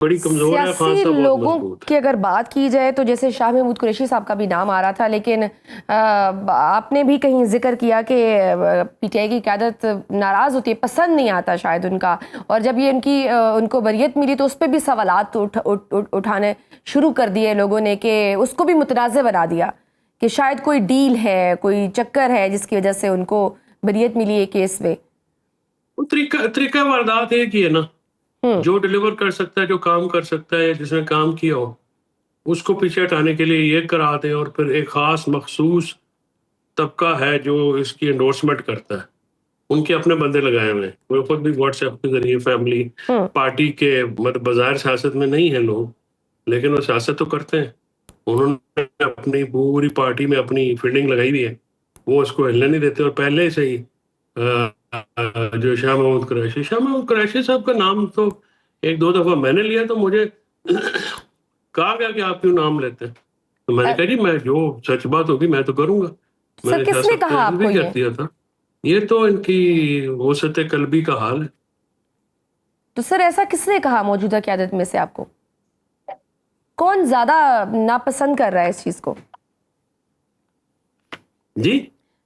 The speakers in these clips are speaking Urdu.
بڑی کمزور ہے، خان سیاسی صاحب بہت لوگوں مضبوط ہے۔ کی اگر بات کی جائے تو جیسے شاہ محمود قریشی صاحب کا بھی نام آ رہا تھا، لیکن آپ نے بھی کہیں ذکر کیا کہ پی ٹی آئی کی قیادت ناراض ہوتی ہے، پسند نہیں آتا شاید ان کا، اور جب یہ ان کو بریت ملی تو اس پہ بھی سوالات اٹھانے شروع کر دیے لوگوں نے، کہ اس کو بھی متنازع بنا دیا کہ شاید کوئی ڈیل ہے، کوئی چکر ہے جس کی وجہ سے ان کو بریت ملی ہے کیس میں۔ وہ طریقہ واردات ایک ہی ہے نا، جو ڈیلیور کر سکتا ہے، جو کام کر سکتا ہے، جس نے کام کیا ہو اس کو پیچھے ہٹانے کے لیے یہ کرا دیں، اور پھر ایک خاص مخصوص طبقہ ہے جو اس کی انڈورسمنٹ کرتا ہے، ان کے اپنے بندے لگائے ہوئے ہیں۔ وہ خود بھی واٹس ایپ کے ذریعے فیملی پارٹی کے مطلب بظاہر سیاست میں نہیں ہیں لوگ، لیکن وہ سیاست تو کرتے ہیں۔ انہوں نے اپنی پوری پارٹی میں اپنی فیلڈنگ لگائی ہوئی ہے، وہ اس کو ہلنے نہیں دیتے۔ اور پہلے سے ہی جو شاہ محمود قریشی صاحب کا نام تو ایک دو دفعہ میں نے لیا تو مجھے کہا گیا کہ آپ کیوں نام لیتے ہیں، تو میں نے کہا جی میں جو سچ بات ہوگی میں تو کروں گا، میں سر نے کس نے سیاست کہا آپ بھی کو کر دیا تھا۔ یہ تو ان کی وسعت قلبی کا حال ہے۔ تو سر ایسا کس نے کہا موجودہ قیادت میں سے آپ کو؟ کون زیادہ ناپسند کر رہا ہے اس چیز کو؟ جی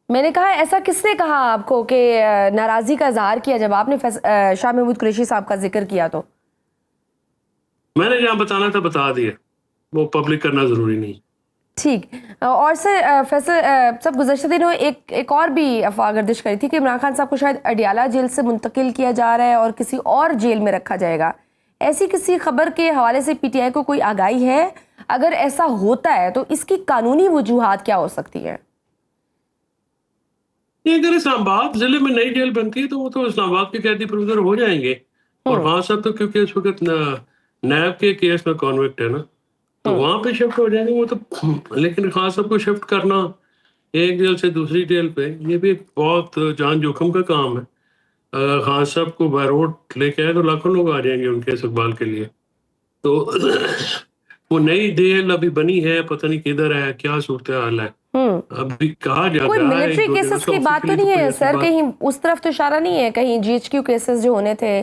میں نے کہا ایسا کس نے کہا آپ کو کہ ناراضی کا اظہار کیا جب آپ نے شاہ محمود قریشی صاحب کا ذکر کیا تو؟ میں نے جہاں بتانا تھا بتا دیا، وہ پبلک کرنا ضروری نہیں۔ ٹھیک، اور سر فیصل صاحب گزشتہ دنوں ایک اور بھی افواہ گردش کری تھی کہ عمران خان صاحب کو شاید اڈیالہ جیل سے منتقل کیا جا رہا ہے اور کسی اور جیل میں رکھا جائے گا۔ ایسی کسی خبر کے حوالے سے پی ٹی آئی کو کوئی آگاہی ہے؟ اگر ایسا ہوتا ہے تو اس کی قانونی وجوہات کیا ہو سکتی ہیں؟ اگر اسلام آباد ضلع میں نئی جیل بنتی ہے تو وہ تو اسلام آباد کے قیدی پرویزر ہو جائیں گے، اور خان صاحب تو کیونکہ اس وقت نیب کے کیس میں کانوکٹ ہے نا، تو وہاں پہ شفٹ ہو جائیں گے وہ تو۔ لیکن خان صاحب کو شفٹ کرنا ایک جیل سے دوسری جیل پہ، یہ بھی بہت جان جوخم کا کام ہے۔ اگر خان صاحب کو بائی روڈ لے کے آئے تو لاکھوں لوگ آ جائیں گے ان کے استقبال کے لیے۔ تو وہ نئی جیل ابھی بنی ہے، پتہ نہیں کدھر ہے، کیا صورتحال ہے، ابھی کہا جا کوئی رہا ہے ملٹری ایک دو جگہ کیسز سے، کی بات تو آفیشلی نہیں کوئی ہے ایسی سر؟ بات کہیں اس طرف تو اشارہ نہیں ہے؟ کہیں جی ایچ کیو کیسز جو ہونے تھے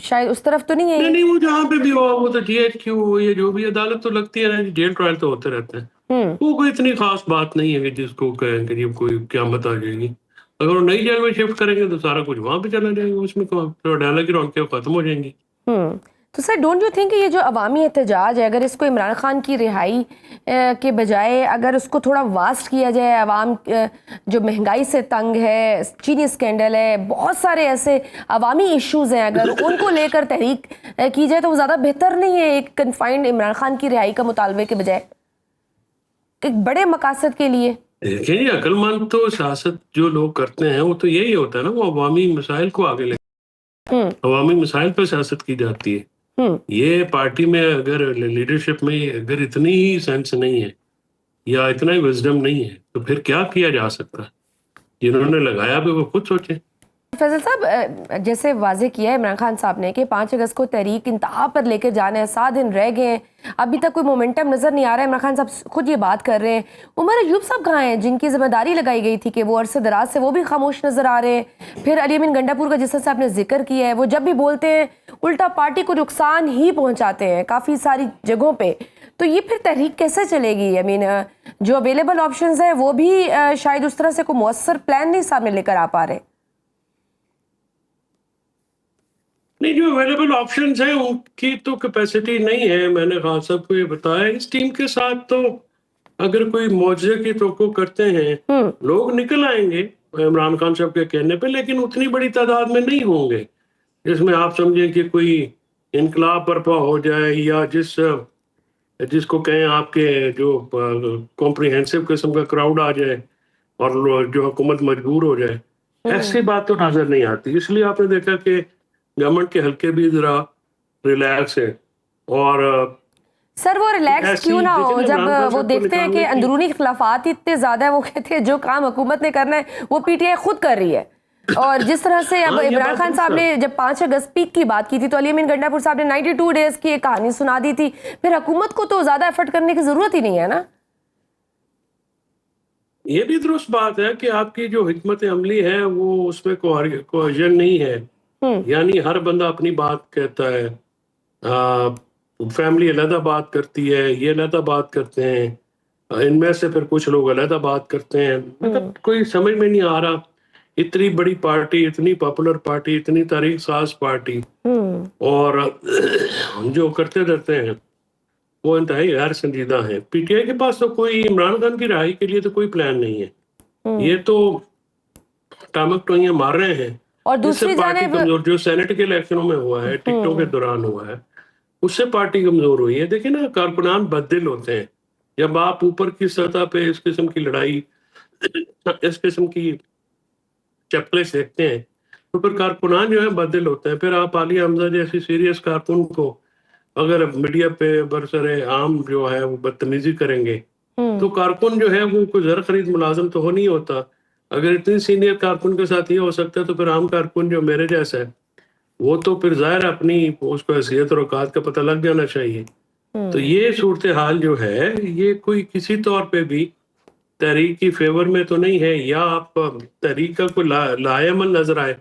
شاید اس طرف تو نہیں ہے؟ نہیں وہ جہاں پہ بھی ہوا وہ تو جی ایچ کیو، یہ جو بھی عدالت تو لگتی ہے نا، جیل ٹرائل تو ہوتے رہتے ہیں، وہ کوئی اتنی خاص بات نہیں ہے کہ جس کو کہیں کہ کوئی قیامت آ جائے گی۔ اگر وہ نئی جیل میں شفٹ کریں گے تو سارا کچھ وہاں پہ چلا جائے گا، اس میں ڈالر کی رونقیں ختم ہو جائیں گی۔ تو سر ڈونٹ یو تھنک کہ یہ جو عوامی احتجاج ہے، اگر اس کو عمران خان کی رہائی کے بجائے اگر اس کو تھوڑا واسٹ کیا جائے، عوام جو مہنگائی سے تنگ ہے، چینی اسکینڈل ہے، بہت سارے ایسے عوامی ایشوز ہیں، اگر ان کو لے کر تحریک کی جائے تو وہ زیادہ بہتر نہیں ہے ایک کنفائنڈ عمران خان کی رہائی کا مطالبے کے بجائے، ایک بڑے مقاصد کے لیے؟ دیکھیں جی، عقل مند تو سیاست جو لوگ کرتے ہیں وہ تو یہی ہوتا ہے نا، وہ عوامی مسائل کو آگے لے، عوامی مسائل پہ سیاست کی جاتی ہے۔ یہ پارٹی میں اگر لیڈرشپ میں اگر اتنی ہی سینس نہیں ہے یا اتنا ہی وزڈم نہیں ہے تو پھر کیا کیا جا سکتا ہے؟ جنہوں نے لگایا بھی وہ خود سوچیں۔ فیصل صاحب جیسے واضح کیا ہے عمران خان صاحب نے کہ 5 اگست کو تحریک انتہا پر لے کے جانا ہے، 7 دن رہ گئے ہیں، ابھی تک کوئی مومنٹم نظر نہیں آ رہا ہے۔ عمران خان صاحب خود یہ بات کر رہے ہیں۔ عمر ایوب صاحب کہاں ہیں جن کی ذمہ داری لگائی گئی تھی کہ وہ عرصے دراز سے وہ بھی خاموش نظر آ رہے ہیں؟ پھر علی امین گنڈا پور کا جس طرح سے آپ نے ذکر کیا ہے، وہ جب بھی بولتے ہیں الٹا پارٹی کو نقصان ہی پہنچاتے ہیں کافی ساری جگہوں پہ، تو یہ پھر تحریک کیسے چلے گی؟ جو اویلیبل آپشنز ہیں وہ بھی شاید اس طرح سے کوئی مؤثر پلان نہیں سامنے لے کر آ پا رہے۔ نہیں، جو اویلیبل آپشنز ہیں ان کی تو کیپیسٹی نہیں ہے۔ میں نے خان صاحب کو یہ بتایا، اس ٹیم کے ساتھ تو اگر کوئی معجزے کی توقع کرتے ہیں لوگ نکل آئیں گے عمران خان صاحب کے کہنے پہ، لیکن اتنی بڑی تعداد میں نہیں ہوں گے جس میں آپ سمجھیں کہ کوئی انقلاب برپا ہو جائے، یا جس کو کہیں آپ کے جو کمپریہنسو قسم کا کراؤڈ آ جائے اور جو حکومت مجبور ہو جائے، ایسی بات تو نظر نہیں آتی۔ اس لیے آپ نے دیکھا کہ گورنمنٹ کے حلقے بھی ذرا ریلیکس ہے، اور سر وہ ریلیکس کیوں نہ ہو جب وہ دیکھتے ہیں کہ اندرونی اختلافات اتنے زیادہ ہیں، وہ کہتے ہیں جو کام حکومت نے کرنا ہے وہ پی ٹی آئی خود کر رہی ہے۔ اور جس طرح سے اب عمران خان صاحب نے جب 5 اگست پیک کی بات کی تھی تو علی امین گنڈا پور صاحب نے 92 ڈیز کی ایک کہانی سنا دی تھی، پھر حکومت کو تو زیادہ ایفرٹ کرنے کی ضرورت ہی نہیں ہے نا۔ یہ بھی درست بات ہے کہ آپ کی جو حکمت عملی ہے وہ اس میں کوہیژن نہیں ہے، یعنی ہر بندہ اپنی بات کہتا ہے، فیملی علیحدہ بات کرتی ہے, یہ علیحدہ بات کرتے ہیں, ان میں سے پھر کچھ لوگ علیحدہ بات کرتے ہیں. مطلب کوئی سمجھ میں نہیں آ رہا. اتنی بڑی پارٹی, اتنی پاپولر پارٹی, اتنی تاریخ ساز پارٹی, اور جو کرتے رہتے ہیں وہ انتہائی غیر سنجیدہ ہیں. پی ٹی آئی کے پاس تو کوئی عمران خان کی رہائی کے لیے تو کوئی پلان نہیں ہے. یہ تو ٹامک ٹوئیاں مار رہے ہیں. اور اس سے دوسری پارٹی جانب کمزور, جو سینٹ کے الیکشنوں میں ہوا ہے, ٹکٹوں کے دوران ہوا ہے, اس سے پارٹی کمزور ہوئی ہے. دیکھیں نا, کارکنان بددل ہوتے ہیں. جب آپ اوپر کی سطح پہ اس قسم کی لڑائی, اس قسم کی چپلے دیکھتے ہیں, تو پھر کارکنان جو ہے بددل ہوتے ہیں. پھر آپ عالیہ حمزہ جیسی سیریس کارکن کو اگر میڈیا پہ برسر عام جو ہے وہ بدتمیزی کریں گے, تو کارکن جو ہے وہ کوئی زر خرید ملازم تو ہو نہیں ہوتا. اگر اتنی سینئر کارکن کے ساتھ یہ ہو سکتا ہے, تو پھر عام کارکن جو میرے جیسا ہے وہ تو پھر ظاہر اپنی اس کو حیثیت اور اوقات کا پتہ لگ جانا چاہیے. تو یہ صورتحال جو ہے یہ کوئی کسی طور پہ بھی تحریک کی فیور میں تو نہیں ہے. یا آپ تحریک کا کوئی لائعمل نظر آئے.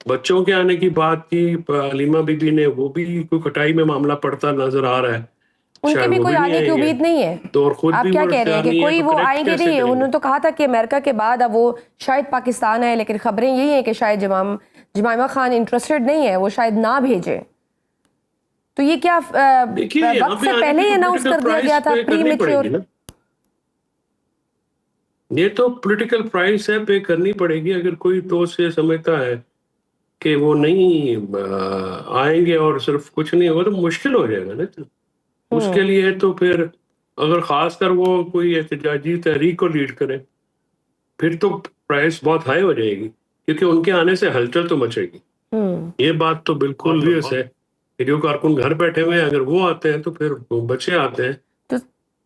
بچوں کے آنے کی بات کی حلیمہ بی بی نے, وہ بھی کوئی کٹائی میں معاملہ پڑتا نظر آ رہا ہے. ان کے شاید بھی وہ کوئی نہیں آنے کی آئیں گے. امید نہیں ہے. تو اور خود آپ بھی کیا وہ کہہ رہے ہیں کہ اختیار نہیں ہے, کوئی تو وہ connect آئیں گے کیسے نہیں؟ کریں گے؟ انہوں نے تو کہا تھا کہ امریکہ کے بعد اب وہ شاید پاکستان ہے, لیکن خبریں یہی ہیں کہ شاید جمائمہ خان انٹرسٹڈ نہیں ہے, وہ شاید نہ بھیجے. تو یہ کیا دیکھیے, یہاں وقت پہ سے آنے پہلے کی ہی تو اناؤنس پولیٹیکل کر دیا گیا پرائس تھا, پے پری کرنی پڑے میچور؟ گی نا. یہ تو پولیٹیکل پرائس ہے, پے کرنی پڑے گی. اگر کوئی تو سے سمجھتا ہے کہ وہ نہیں آئیں گے اور صرف کچھ نہیں ہوگا, تو مشکل ہو جائے گا نا. اس کے لیے تو پھر اگر خاص کر وہ کوئی احتجاجی تحریک کو لیڈ کرے, پھر تو پرائس بہت ہائی ہو جائے گی, کیونکہ ان کے آنے سے ہلچل تو مچے گی. یہ بات تو بالکل obvious ہے کہ جو کارکن گھر بیٹھے ہوئے ہیں, اگر وہ آتے ہیں تو پھر بچے آتے ہیں.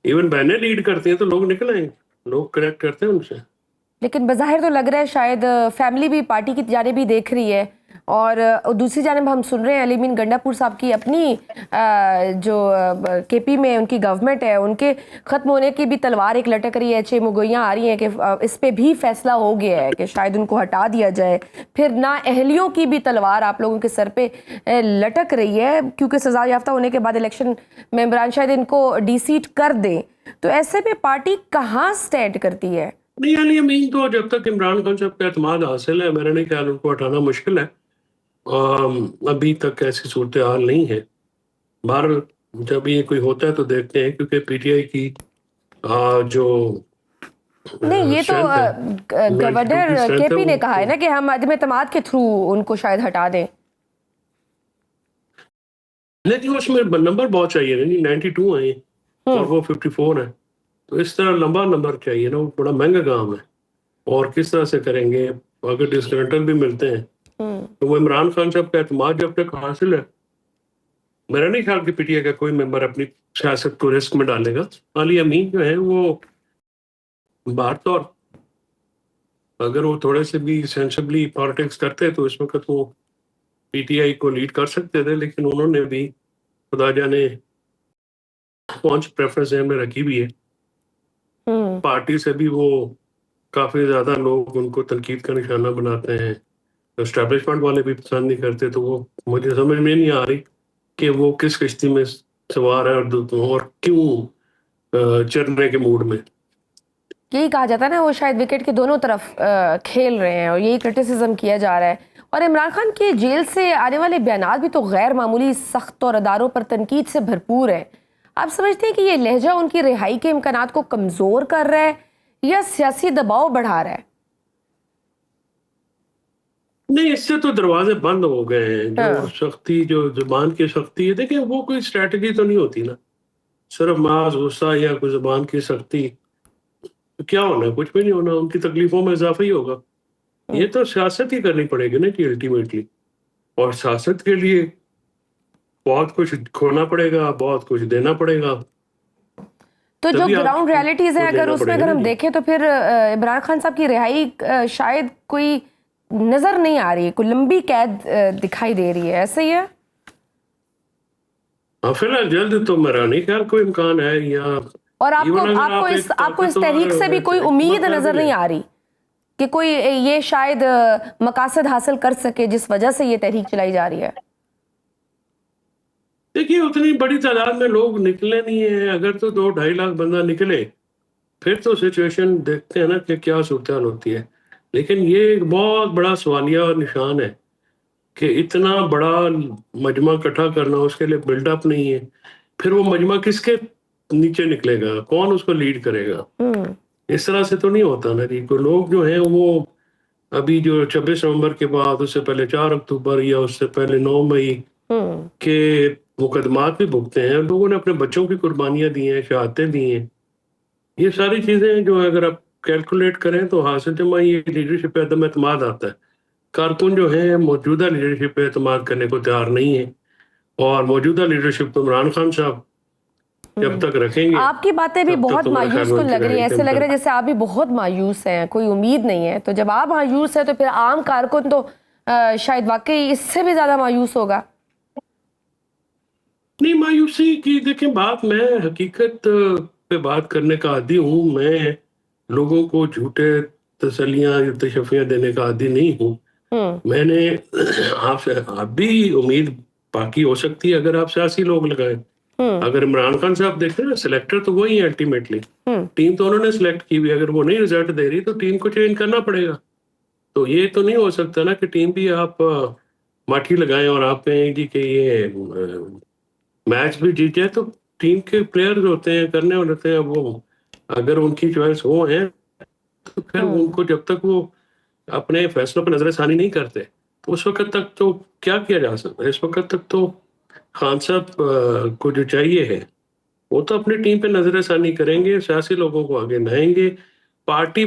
ایون بہنیں لیڈ کرتی ہیں تو لوگ نکل آئیں گے, لوگ کنیکٹ کرتے ہیں ان سے. لیکن بظاہر تو لگ رہا ہے شاید فیملی بھی پارٹی کی جانب بھی دیکھ رہی ہے, اور دوسری جانب ہم سن رہے ہیں علی امین گنڈا پور صاحب کی اپنی جو کے پی میں ان کی گورنمنٹ ہے, ان کے ختم ہونے کی بھی تلوار ایک لٹک رہی ہے. 6 مگویاں آ رہی ہیں کہ اس پہ بھی فیصلہ ہو گیا ہے کہ شاید ان کو ہٹا دیا جائے. پھر نا اہلیوں کی بھی تلوار آپ لوگوں کے سر پہ لٹک رہی ہے, کیونکہ سزا یافتہ ہونے کے بعد الیکشن میں عمران شاید ان کو ڈی سیٹ کر دیں. تو ایسے میں پارٹی کہاں سٹینڈ کرتی ہے؟ نہیں, علی امین تو جب تک عمران خان صاحب کا اعتماد حاصل ہے, میرا نہیں خیال ان کو ہٹانا مشکل ہے. ابھی تک ایسی صورتحال نہیں ہے. بہرحال جب یہ کوئی ہوتا ہے تو دیکھتے ہیں, کیونکہ پی ٹی آئی کی جو نہیں, یہ تو اسٹرینتھ ہے, گورنر 92 کی کے اسٹرینتھ ہے, پی نے کہا ہے وہ نا کہ ہم عدم اعتماد کے تھرو ان کو شاید ہٹا دیں. لیکن اس میں نمبر بہت چاہیے نا, 92 ہیں اور وہ 54 ہیں. تو اس طرح لمبا نمبر چاہیے نا, وہ بڑا مہنگا کام ہے. اور کس طرح سے کریں گے؟ اگر ڈسگرنٹل بھی ملتے ہیں تو وہ عمران خان صاحب کا اعتماد جب تک حاصل ہے, میرا نہیں خیال کہ پی ٹی آئی کا کوئی ممبر اپنی سیاست کو رسک میں ڈالے گا. علی امین جو ہے وہ باہر طور اگر وہ تھوڑے سے بھی سینسبلی پالیٹکس کرتے تو اس وقت وہ پی ٹی آئی کو لیڈ کر سکتے تھے. لیکن انہوں نے بھی خدا جانے پہنچ پریفرنس میں رکھی بھی ہے. پارٹی سے بھی وہ کافی زیادہ لوگ ان کو تنقید کا نشانہ بناتے ہیں, اسٹیبلشمنٹ والے بھی پسند نہیں کرتے. تو وہ مجھے سمجھ میں نہیں آ رہی کہ وہ کس کشتی میں سوار ہے اور کیوں چرنے کے موڈ میں. یہی کہا جاتا ہے نا, وہ شاید وکٹ کے دونوں طرف کھیل رہے ہیں, اور یہی کرٹیسزم کیا جا رہا ہے. اور عمران خان کی جیل سے آنے والے بیانات بھی تو غیر معمولی سخت اور اداروں پر تنقید سے بھرپور ہیں. آپ سمجھتے ہیں کہ یہ لہجہ ان کی رہائی کے امکانات کو کمزور کر رہا ہے یا سیاسی دباؤ بڑھا رہا ہے؟ نہیں, اس سے تو دروازے بند ہو گئے ہیں. جو سختی, جو زبان کی سختی ہے, دیکھیں وہ کوئی اسٹریٹجی تو نہیں ہوتی نا. صرف محض غصہ یا کوئی زبان کی سختی کیا ہونا ہے؟ کچھ بھی نہیں ہونا, ان کی تکلیفوں میں اضافہ ہی ہوگا. یہ تو سیاست ہی کرنی پڑے گی نا کہ الٹیمیٹلی, اور سیاست کے لیے بہت کچھ کھونا پڑے گا, بہت کچھ دینا پڑے گا. تو جو گراؤنڈ ریالٹیز ہیں اگر اس میں اگر ہم جی. دیکھیں تو پھر عمران خان صاحب کی رہائی شاید کوئی نظر نہیں آ رہی ہے, کوئی لمبی قید دکھائی دے رہی ہے, ایسا ہی ہے؟ فی الحال جلد تو میرا نہیں خیال کوئی امکان ہے. یا اور آپ کو اس تحریک سے بھی کوئی امید نظر نہیں آ رہی کہ کوئی یہ شاید مقاصد حاصل کر سکے جس وجہ سے یہ تحریک چلائی جا رہی ہے؟ دیکھیے اتنی بڑی تعداد میں لوگ نکلے نہیں ہیں. اگر تو 2-2.5 لاکھ بندہ نکلے پھر تو سچویشن دیکھتے ہیں نا کہ کیا صورتحال ہوتی ہے. لیکن یہ ایک بہت بڑا سوالیہ نشان ہے کہ اتنا بڑا مجمع اکٹھا کرنا، اس کے لیے بلڈ اپ نہیں ہے. پھر وہ مجمع کس کے نیچے نکلے گا؟ کون اس کو لیڈ کرے گا؟ اس طرح سے تو نہیں ہوتا نا جی. کوئی لوگ جو ہیں وہ ابھی جو 26 نومبر کے بعد، اس سے پہلے 4 اکتوبر یا اس سے پہلے 9 مئی کے مقدمات بھی بھگتے ہیں. لوگوں نے اپنے بچوں کی قربانیاں دی ہیں، شہادتیں دی ہیں. یہ ساری چیزیں جو اگر آپ کیلکولیٹ کریں تو حاصل جمع یہ لیڈرشپ پہ عدم اعتماد آتا ہے. کارکن جو ہیں موجودہ لیڈرشپ پہ اعتماد کرنے کو تیار نہیں ہیں، اور موجودہ لیڈرشپ تو عمران خان صاحب جب تک رکھیں گے. آپ کی باتیں بھی بہت مایوس کن لگ رہی ہیں، ایسے لگ رہا ہے جیسے آپ بھی بہت مایوس ہیں، کوئی امید نہیں ہے. تو جب آپ مایوس ہیں تو پھر عام کارکن تو شاید واقعی اس سے بھی زیادہ مایوس ہوگا. نہیں، مایوسی کی دیکھیں بات، میں حقیقت پہ بات کرنے کا عادی ہوں. میں لوگوں کو جھوٹے تسلیاں یا تشفیاں دینے کا عادی نہیں ہوں. میں نے آپ سے اب بھی امید باقی ہو سکتی ہے اگر آپ سیاسی لوگ لگائیں. اگر عمران خان صاحب دیکھیں نا، سلیکٹر تو وہی ہے الٹیمیٹلی. ٹیم تو انہوں نے سلیکٹ کی ہوئی، اگر وہ نہیں رزلٹ دے رہی تو ٹیم کو چینج کرنا پڑے گا. تو یہ تو نہیں ہو سکتا نا کہ ٹیم بھی آپ ماٹھی لگائیں اور آپ کہیں جی کہ یہ میچ بھی جیت جائے. تو ٹیم کے پلیئرز ہوتے ہیں، کرنے والے ہوتے ہیں. وہ اگر ان کی چوائس وہ ہیں تو پھر ان کو جب تک وہ اپنے فیصلوں پہ نظر ثانی نہیں کرتے تو اس وقت تک تو کیا کیا جا سکتا ہے؟ اس وقت تک تو خان صاحب کو جو چاہیے ہے وہ تو اپنی ٹیم پہ نظر ثانی کریں گے، سیاسی لوگوں کو آگے لائیں گے. پارٹی